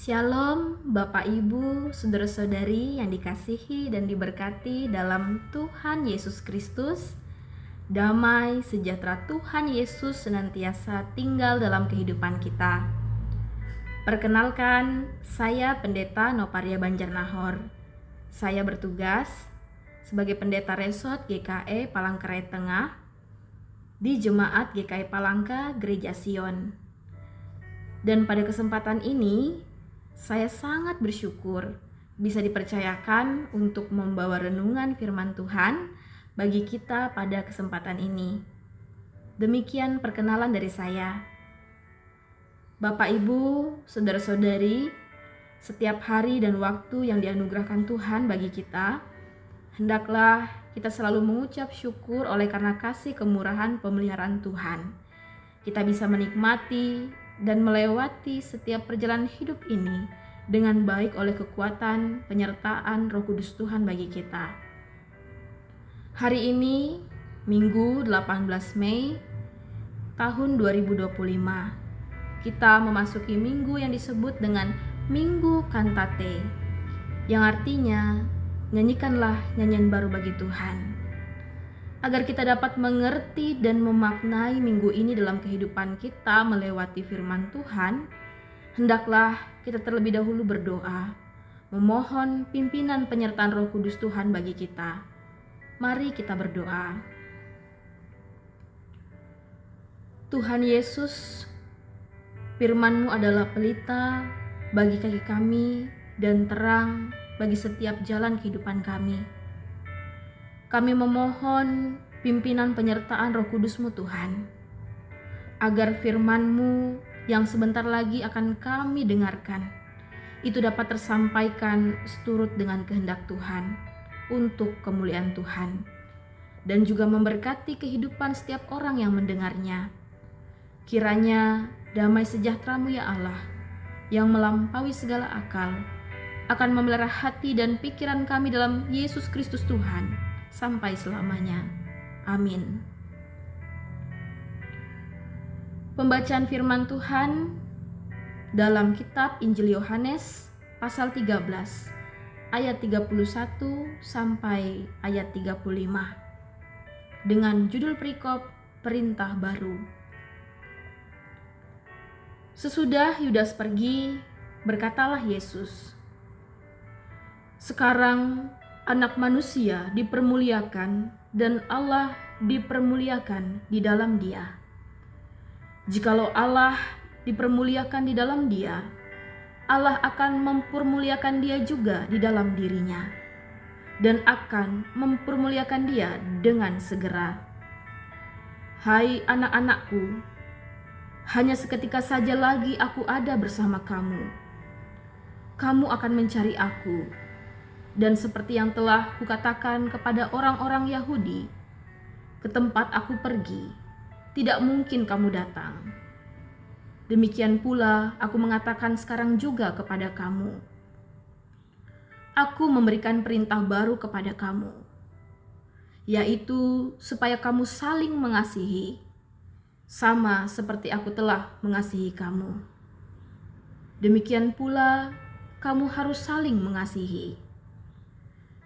Shalom Bapak Ibu, Saudara-saudari yang dikasihi dan diberkati dalam Tuhan Yesus Kristus. Damai sejahtera Tuhan Yesus senantiasa tinggal dalam kehidupan kita. Perkenalkan, saya Pendeta Noparia Banjarnahor. Saya bertugas sebagai Pendeta Resort GKE Palangkaraya Tengah di Jemaat GKI Palangka Gereja Sion. Dan pada kesempatan ini, saya sangat bersyukur bisa dipercayakan untuk membawa renungan firman Tuhan bagi kita pada kesempatan ini. Demikian perkenalan dari saya. Bapak Ibu, saudara-saudari, setiap hari dan waktu yang dianugerahkan Tuhan bagi kita, hendaklah kita selalu mengucap syukur oleh karena kasih kemurahan pemeliharaan Tuhan. Kita bisa menikmati dan melewati setiap perjalanan hidup ini dengan baik oleh kekuatan penyertaan Roh Kudus Tuhan bagi kita. Hari ini, Minggu 18 Mei tahun 2025, kita memasuki minggu yang disebut dengan Minggu Kantate, yang artinya nyanyikanlah nyanyian baru bagi Tuhan. Agar kita dapat mengerti dan memaknai minggu ini dalam kehidupan kita melewati firman Tuhan, hendaklah kita terlebih dahulu berdoa, memohon pimpinan penyertaan Roh Kudus Tuhan bagi kita. Mari kita berdoa. Tuhan Yesus, firman-Mu adalah pelita bagi kaki kami dan terang bagi setiap jalan kehidupan kami. Kami memohon pimpinan penyertaan Roh Kudus-Mu Tuhan, agar firman-Mu yang sebentar lagi akan kami dengarkan, itu dapat tersampaikan seturut dengan kehendak Tuhan untuk kemuliaan Tuhan, dan juga memberkati kehidupan setiap orang yang mendengarnya. Kiranya damai sejahtera-Mu ya Allah, yang melampaui segala akal, akan memelihara hati dan pikiran kami dalam Yesus Kristus Tuhan, sampai selamanya. Amin. Pembacaan firman Tuhan dalam kitab Injil Yohanes pasal 13 ayat 31 sampai ayat 35 dengan judul perikop Perintah Baru. Sesudah Yudas pergi, berkatalah Yesus, "Sekarang Anak manusia dipermuliakan dan Allah dipermuliakan di dalam Dia. Jikalau Allah dipermuliakan di dalam Dia, Allah akan mempermuliakan Dia juga di dalam dirinya, dan akan mempermuliakan Dia dengan segera. Hai anak-anakku, hanya seketika saja lagi aku ada bersama kamu. Kamu akan mencari aku. Dan seperti yang telah kukatakan kepada orang-orang Yahudi, ke tempat aku pergi, tidak mungkin kamu datang. Demikian pula aku mengatakan sekarang juga kepada kamu. Aku memberikan perintah baru kepada kamu, yaitu supaya kamu saling mengasihi, sama seperti aku telah mengasihi kamu. Demikian pula kamu harus saling mengasihi.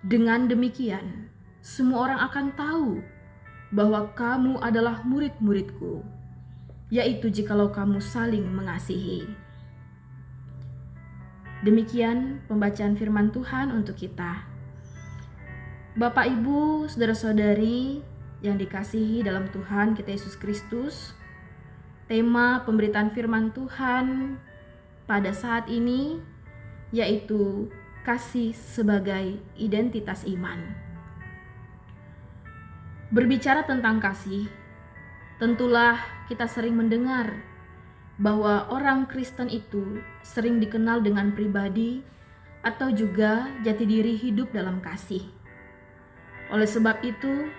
Dengan demikian, semua orang akan tahu bahwa kamu adalah murid-muridku, yaitu jikalau kamu saling mengasihi." Demikian pembacaan firman Tuhan untuk kita. Bapak, Ibu, saudara-saudari yang dikasihi dalam Tuhan kita Yesus Kristus, tema pemberitaan firman Tuhan pada saat ini yaitu kasih sebagai identitas iman. Berbicara tentang kasih, tentulah kita sering mendengar bahwa orang Kristen itu sering dikenal dengan pribadi atau juga jati diri hidup dalam kasih. Oleh sebab itu,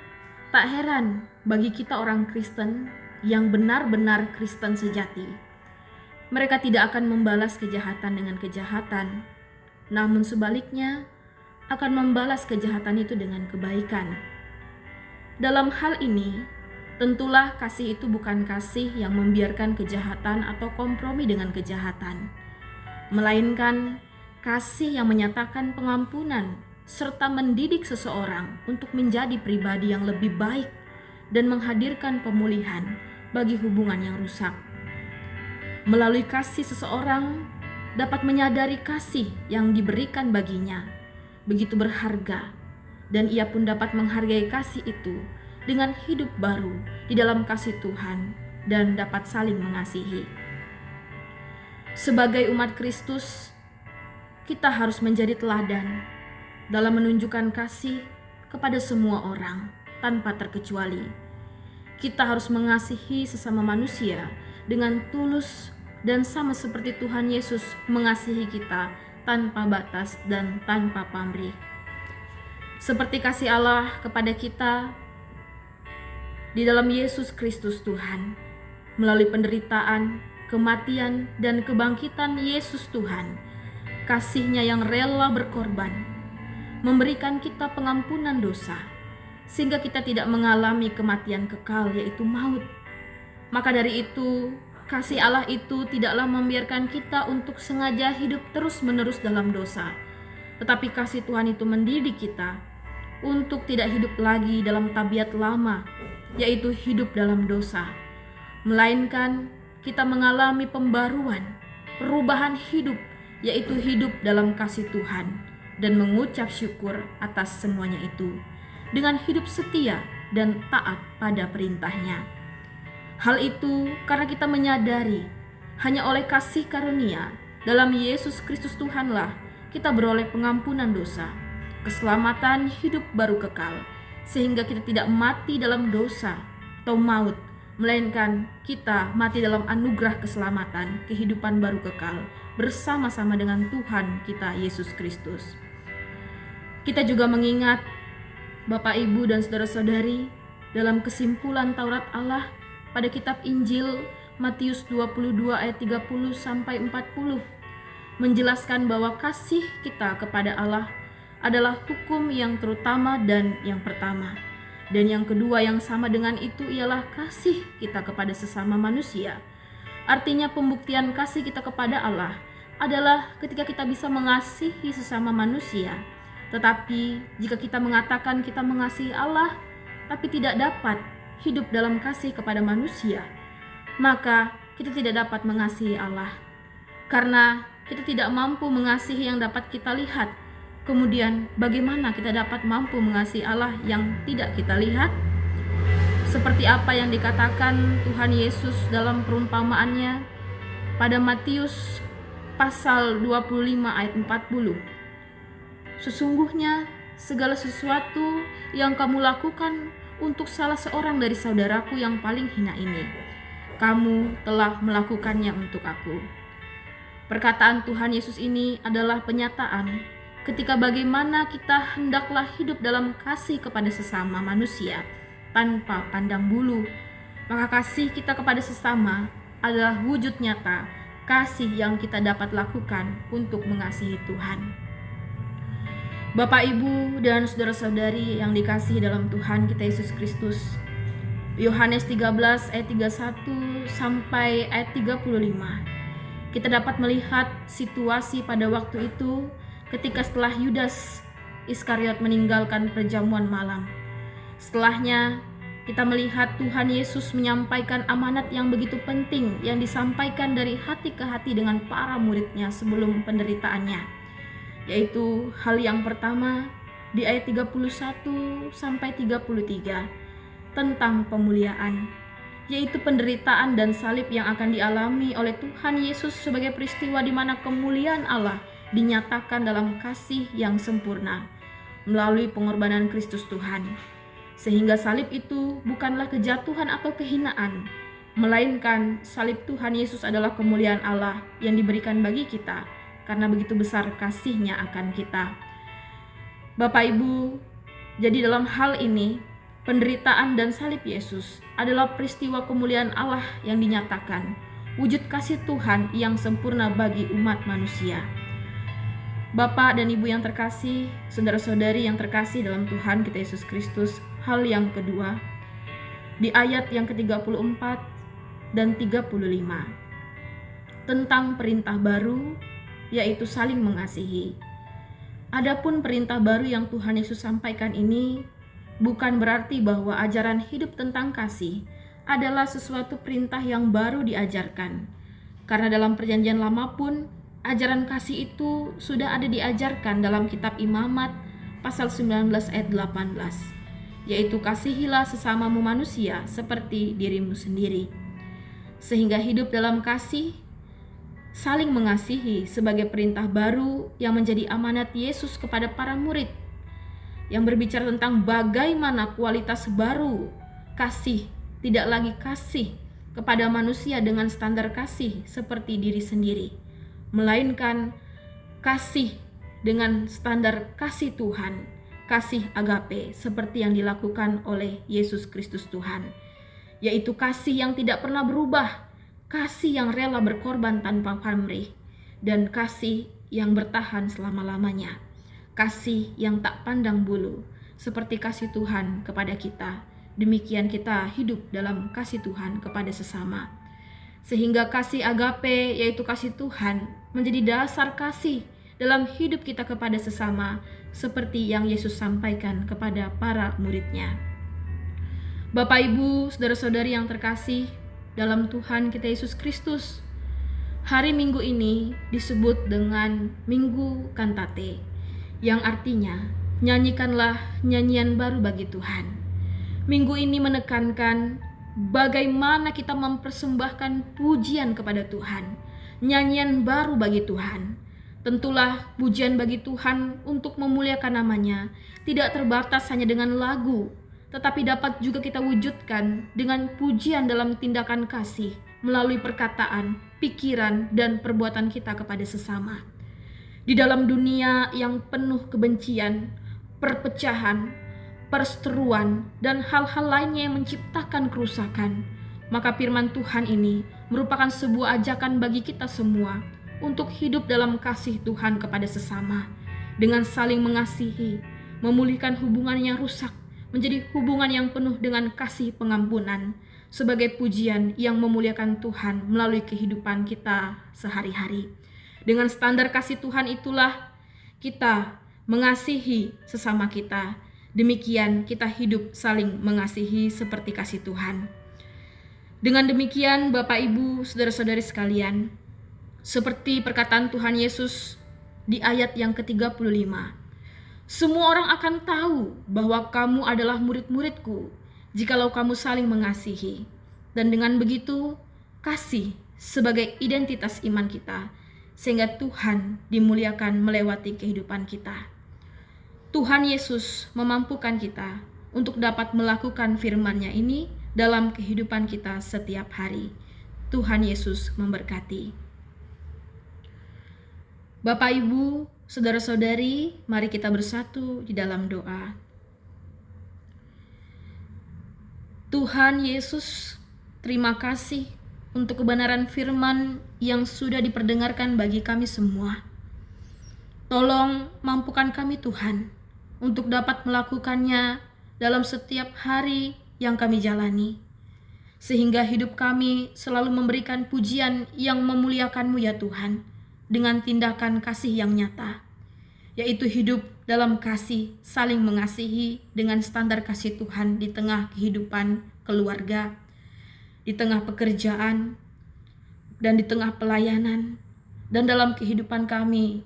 tak heran bagi kita orang Kristen yang benar-benar Kristen sejati, mereka tidak akan membalas kejahatan dengan kejahatan, namun sebaliknya akan membalas kejahatan itu dengan kebaikan. Dalam hal ini, tentulah kasih itu bukan kasih yang membiarkan kejahatan atau kompromi dengan kejahatan, melainkan kasih yang menyatakan pengampunan serta mendidik seseorang untuk menjadi pribadi yang lebih baik dan menghadirkan pemulihan bagi hubungan yang rusak. Melalui kasih, seseorang dapat menyadari kasih yang diberikan baginya begitu berharga, dan ia pun dapat menghargai kasih itu dengan hidup baru di dalam kasih Tuhan dan dapat saling mengasihi. Sebagai umat Kristus, kita harus menjadi teladan dalam menunjukkan kasih kepada semua orang tanpa terkecuali. Kita harus mengasihi sesama manusia dengan tulus dan sama seperti Tuhan Yesus mengasihi kita tanpa batas dan tanpa pamrih. Seperti kasih Allah kepada kita di dalam Yesus Kristus Tuhan, melalui penderitaan, kematian, dan kebangkitan Yesus Tuhan, kasih-Nya yang rela berkorban, memberikan kita pengampunan dosa, sehingga kita tidak mengalami kematian kekal, yaitu maut. Maka dari itu, kasih Allah itu tidaklah membiarkan kita untuk sengaja hidup terus-menerus dalam dosa, tetapi kasih Tuhan itu mendidik kita untuk tidak hidup lagi dalam tabiat lama, yaitu hidup dalam dosa, melainkan kita mengalami pembaruan, perubahan hidup, yaitu hidup dalam kasih Tuhan dan mengucap syukur atas semuanya itu dengan hidup setia dan taat pada perintah-Nya. Hal itu karena kita menyadari hanya oleh kasih karunia dalam Yesus Kristus Tuhanlah kita beroleh pengampunan dosa, keselamatan hidup baru kekal, sehingga kita tidak mati dalam dosa atau maut, melainkan kita mati dalam anugerah keselamatan, kehidupan baru kekal bersama-sama dengan Tuhan kita Yesus Kristus. Kita juga mengingat Bapak, Ibu, dan saudara-saudari dalam kesimpulan Taurat Allah pada kitab Injil Matius 22 ayat 30 sampai 40 menjelaskan bahwa kasih kita kepada Allah adalah hukum yang terutama dan yang pertama. Dan yang kedua yang sama dengan itu ialah kasih kita kepada sesama manusia. Artinya pembuktian kasih kita kepada Allah adalah ketika kita bisa mengasihi sesama manusia. Tetapi jika kita mengatakan kita mengasihi Allah tapi tidak dapat hidup dalam kasih kepada manusia, maka kita tidak dapat mengasihi Allah. Karena kita tidak mampu mengasihi yang dapat kita lihat, kemudian bagaimana kita dapat mampu mengasihi Allah yang tidak kita lihat? Seperti apa yang dikatakan Tuhan Yesus dalam perumpamaannya pada Matius pasal 25 ayat 40. Sesungguhnya segala sesuatu yang kamu lakukan untuk salah seorang dari saudaraku yang paling hina ini, kamu telah melakukannya untuk aku. Perkataan Tuhan Yesus ini adalah penyataan ketika bagaimana kita hendaklah hidup dalam kasih kepada sesama manusia tanpa pandang bulu. Maka kasih kita kepada sesama adalah wujud nyata kasih yang kita dapat lakukan untuk mengasihi Tuhan. Bapak, Ibu, dan saudara-saudari yang dikasihi dalam Tuhan kita Yesus Kristus, Yohanes 13 ayat 31 sampai ayat 35, kita dapat melihat situasi pada waktu itu ketika setelah Yudas Iskariot meninggalkan perjamuan malam. Setelahnya kita melihat Tuhan Yesus menyampaikan amanat yang begitu penting yang disampaikan dari hati ke hati dengan para murid-Nya sebelum penderitaannya, yaitu hal yang pertama di ayat 31 sampai 33 tentang pemuliaan, yaitu penderitaan dan salib yang akan dialami oleh Tuhan Yesus sebagai peristiwa di mana kemuliaan Allah dinyatakan dalam kasih yang sempurna melalui pengorbanan Kristus Tuhan. Sehingga salib itu bukanlah kejatuhan atau kehinaan, melainkan salib Tuhan Yesus adalah kemuliaan Allah yang diberikan bagi kita karena begitu besar kasih-Nya akan kita. Bapak, Ibu, jadi dalam hal ini penderitaan dan salib Yesus adalah peristiwa kemuliaan Allah yang dinyatakan, wujud kasih Tuhan yang sempurna bagi umat manusia. Bapak dan Ibu yang terkasih, saudara-saudari yang terkasih dalam Tuhan kita Yesus Kristus, hal yang kedua di ayat yang ke-34 dan 35 tentang perintah baru yaitu saling mengasihi. Adapun perintah baru yang Tuhan Yesus sampaikan ini bukan berarti bahwa ajaran hidup tentang kasih adalah sesuatu perintah yang baru diajarkan. Karena dalam Perjanjian Lama pun ajaran kasih itu sudah ada diajarkan dalam kitab Imamat pasal 19 ayat 18, yaitu kasihilah sesamamu manusia seperti dirimu sendiri. Sehingga hidup dalam kasih, saling mengasihi sebagai perintah baru yang menjadi amanat Yesus kepada para murid, yang berbicara tentang bagaimana kualitas baru kasih, tidak lagi kasih kepada manusia dengan standar kasih seperti diri sendiri, melainkan kasih dengan standar kasih Tuhan, kasih agape seperti yang dilakukan oleh Yesus Kristus Tuhan, yaitu kasih yang tidak pernah berubah, kasih yang rela berkorban tanpa pamrih, dan kasih yang bertahan selama-lamanya, kasih yang tak pandang bulu, seperti kasih Tuhan kepada kita. Demikian kita hidup dalam kasih Tuhan kepada sesama. Sehingga kasih agape, yaitu kasih Tuhan, menjadi dasar kasih dalam hidup kita kepada sesama, seperti yang Yesus sampaikan kepada para muridnya. Bapak, Ibu, saudara-saudari yang terkasih dalam Tuhan kita Yesus Kristus, hari Minggu ini disebut dengan Minggu Kantate, yang artinya nyanyikanlah nyanyian baru bagi Tuhan. Minggu ini menekankan bagaimana kita mempersembahkan pujian kepada Tuhan, nyanyian baru bagi Tuhan. Tentulah pujian bagi Tuhan untuk memuliakan namanya tidak terbatas hanya dengan lagu, tetapi dapat juga kita wujudkan dengan pujian dalam tindakan kasih melalui perkataan, pikiran, dan perbuatan kita kepada sesama. Di dalam dunia yang penuh kebencian, perpecahan, perseteruan, dan hal-hal lainnya yang menciptakan kerusakan, maka firman Tuhan ini merupakan sebuah ajakan bagi kita semua untuk hidup dalam kasih Tuhan kepada sesama, dengan saling mengasihi, memulihkan hubungan yang rusak menjadi hubungan yang penuh dengan kasih pengampunan, sebagai pujian yang memuliakan Tuhan melalui kehidupan kita sehari-hari. Dengan standar kasih Tuhan itulah kita mengasihi sesama kita. Demikian kita hidup saling mengasihi seperti kasih Tuhan. Dengan demikian Bapak, Ibu, saudara-saudari sekalian, seperti perkataan Tuhan Yesus di ayat yang ke-35, semua orang akan tahu bahwa kamu adalah murid-muridku jikalau kamu saling mengasihi. Dan dengan begitu, kasih sebagai identitas iman kita, sehingga Tuhan dimuliakan melewati kehidupan kita. Tuhan Yesus memampukan kita untuk dapat melakukan firman-Nya ini dalam kehidupan kita setiap hari. Tuhan Yesus memberkati. Bapak, Ibu, saudara-saudari, mari kita bersatu di dalam doa. Tuhan Yesus, terima kasih untuk kebenaran firman yang sudah diperdengarkan bagi kami semua. Tolong mampukan kami Tuhan untuk dapat melakukannya dalam setiap hari yang kami jalani, sehingga hidup kami selalu memberikan pujian yang memuliakan-Mu ya Tuhan, dengan tindakan kasih yang nyata, yaitu hidup dalam kasih, saling mengasihi dengan standar kasih Tuhan di tengah kehidupan keluarga, di tengah pekerjaan, dan di tengah pelayanan, dan dalam kehidupan kami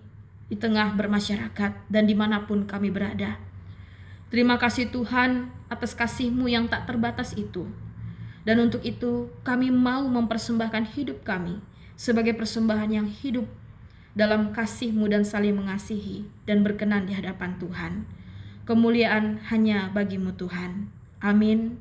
di tengah bermasyarakat dan dimanapun kami berada. Terima kasih Tuhan atas kasih-Mu yang tak terbatas itu. Dan untuk itu kami mau mempersembahkan hidup kami sebagai persembahan yang hidup dalam kasih-Mu dan saling mengasihi dan berkenan di hadapan Tuhan. Kemuliaan hanya bagi-Mu Tuhan. Amin.